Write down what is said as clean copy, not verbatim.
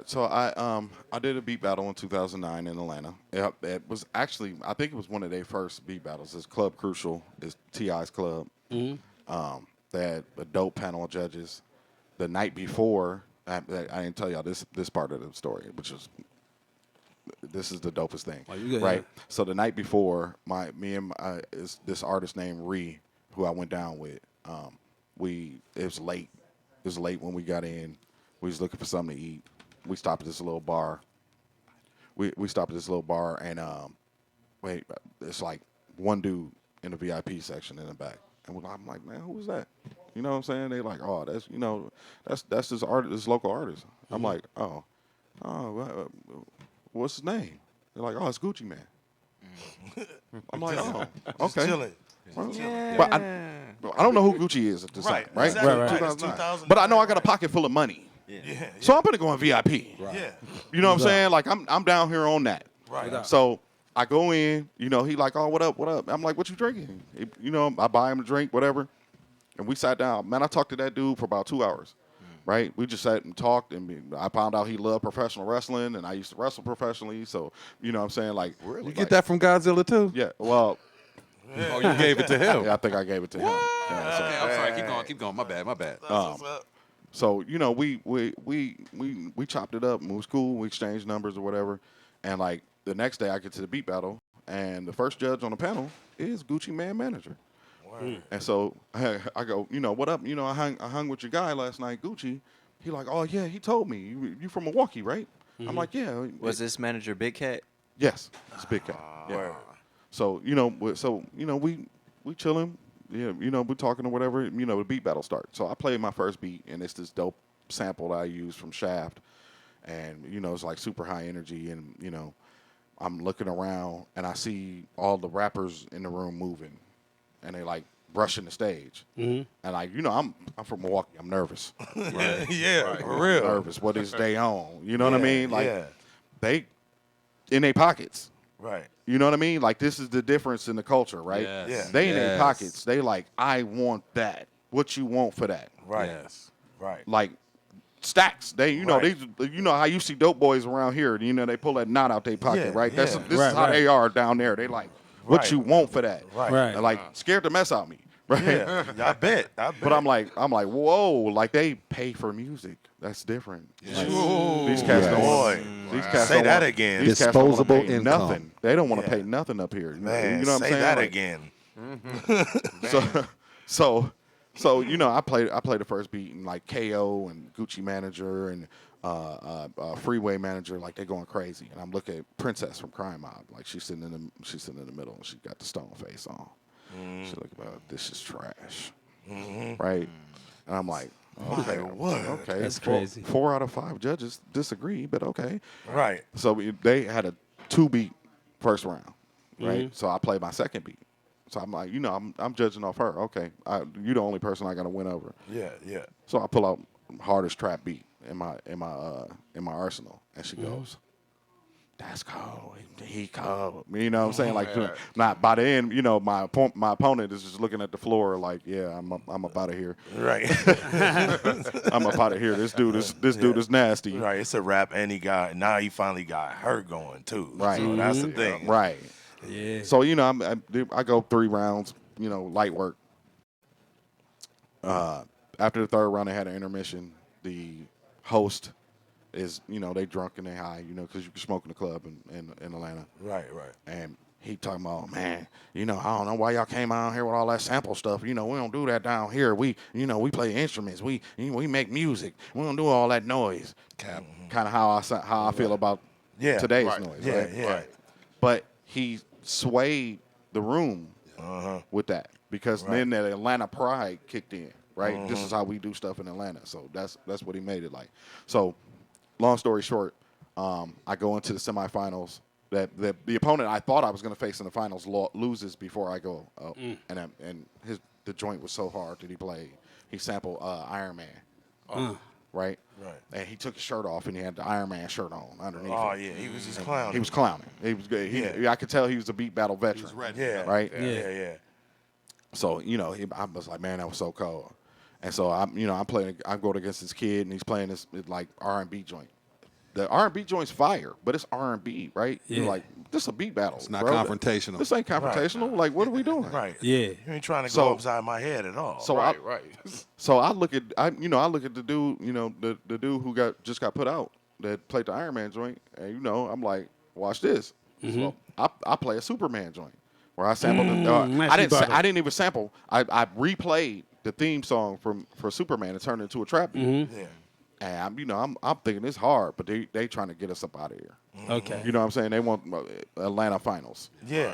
So I did a beat battle in 2009 in Atlanta. It was actually, I think it was one of their first beat battles. It's Club Crucial. It's T.I.'s club. They had a dope panel of judges. The night before, I didn't tell y'all this part of the story, which is this is the dopest thing, right? So the night before, is this artist named Ree, who I went down with. It was late. It was late when we got in. We was looking for something to eat. We stopped at this little bar. We stopped at this little bar, and wait, it's like one dude in the VIP section in the back, and I'm like, man, who was that? You know what I'm saying? They like, oh, that's this local artist. I'm like, what's his name? They're like, oh, it's Gucci Man. I'm like, oh, okay. Chilling. But I don't know who Gucci is at this time, right? Exactly. Right. 2009. But I know I got a pocket full of money. Yeah. So I'm gonna go in VIP. Yeah. You know what I'm saying? Like I'm down here on that. Right. So I go in, he like, oh, what up, what up? I'm like, what you drinking? I buy him a drink, whatever. And we sat down. Man, I talked to that dude for about 2 hours. Right? We just sat and talked, and I found out he loved professional wrestling, and I used to wrestle professionally. So, you know what I'm saying? Like, really? You get that from Godzilla, too? Yeah, well. Oh, you gave it to him? Yeah, I think I gave it to him. Yeah, okay, I'm sorry. Keep going. My bad. So, we chopped it up, and it was cool. We exchanged numbers or whatever. And, like, the next day I get to the beat battle, and the first judge on the panel is Gucci Man manager. And so I go, what up? I hung with your guy last night, Gucci. He like, oh, yeah, he told me. You from Milwaukee, right? I'm like, yeah. Was this manager Big Cat? Yes, it's Big Cat. Yeah. So, we chilling. Yeah, we're talking or whatever. The beat battle starts. So I played my first beat, and it's this dope sample that I used from Shaft. And, it's like super high energy. And, I'm looking around, and I see all the rappers in the room moving. And they like brushing the stage, and like I'm from Milwaukee. I'm nervous. Right? Yeah, for real. Nervous. What is they on? You know what I mean? Like they in their pockets. Right. You know what I mean? Like this is the difference in the culture, right? Yes. Yeah. They in their pockets. They like, I want that. What you want for that? Right. Yes. Right. Like stacks. They, Right. how you see dope boys around here. They pull that knot out their pocket, Yeah, right? yeah. This is how they are down there. They like. What Right. you want for that? Right. And like scared the mess out of me, right? Yeah. I bet. But I'm like, whoa, like they pay for music. That's different. Like, these cats don't. Boy. These cats Say don't that want, again. These cats don't wanna Disposable pay income. nothing. They don't want to pay nothing up here. Man, you know what I'm say saying? that Like, again. So I played the first beat, and like KO and Gucci Manager and Freeway Manager, like they're going crazy. And I'm looking at Princess from Crime Mob, like she's sitting in the middle, and she got the stone face on. She look about, this is trash, right? And I'm like, okay, what? Okay, That's crazy. 4 out of 5 judges disagree, but okay. Right. So they had a 2-beat first round, right? So I played my second beat. So I'm like, I'm judging off her. Okay, you're the only person I got to win over. Yeah. Yeah. So I pull out hardest trap beat in my arsenal, and she goes, "That's cold. He cold." You know what I'm saying? Like, not by the end. My opponent is just looking at the floor like, yeah, I'm up out of here. Right. I'm up out of here. This dude is nasty. Right. It's a rap, and now he finally got her going too. Right. So that's the thing. Right. Yeah. So I go 3 rounds. Light work. After the 3rd round, they had an intermission. The host is, they drunk and they high, because you can smoke in the club in Atlanta. Right. And he talking about, man, I don't know why y'all came out here with all that sample stuff. We don't do that down here. We play instruments. We make music. We don't do all that noise. Kind of how I feel about today's noise. Yeah. Right? Yeah. Right. But he swayed the room with that, because then that Atlanta pride kicked in. Right, this is how we do stuff in Atlanta. So that's what he made it like. So, long story short, I go into the semifinals. That the opponent I thought I was going to face in the finals loses before I go. And the joint was so hard that he played. He sampled Iron Man. Right. And he took his shirt off, and he had the Iron Man shirt on underneath. Oh it. yeah, he was just clowning. He was clowning. He was good. I could tell he was a beat battle veteran. He was ready. Yeah. Right. Yeah. So I was like, man, that was so cold. And so I go against this kid, and he's playing this like R&B joint, the R&B joint's fire, but it's R&B, right? Yeah. You're like, this a beat battle. It's not bro. confrontational. This ain't confrontational. Like, what are we doing? Right. Yeah. You ain't trying to So- go upside my head at all. So right, I- right. So I look at I look at the dude, the dude who just got put out that played the Iron Man joint, and I'm like, watch this. So I play a Superman joint where I sampled I didn't even sample. I replayed the theme song for Superman and turned it into a trap beat. Yeah. And I'm thinking it's hard, but they trying to get us up out of here. Okay. You know what I'm saying? They want Atlanta finals. Yeah.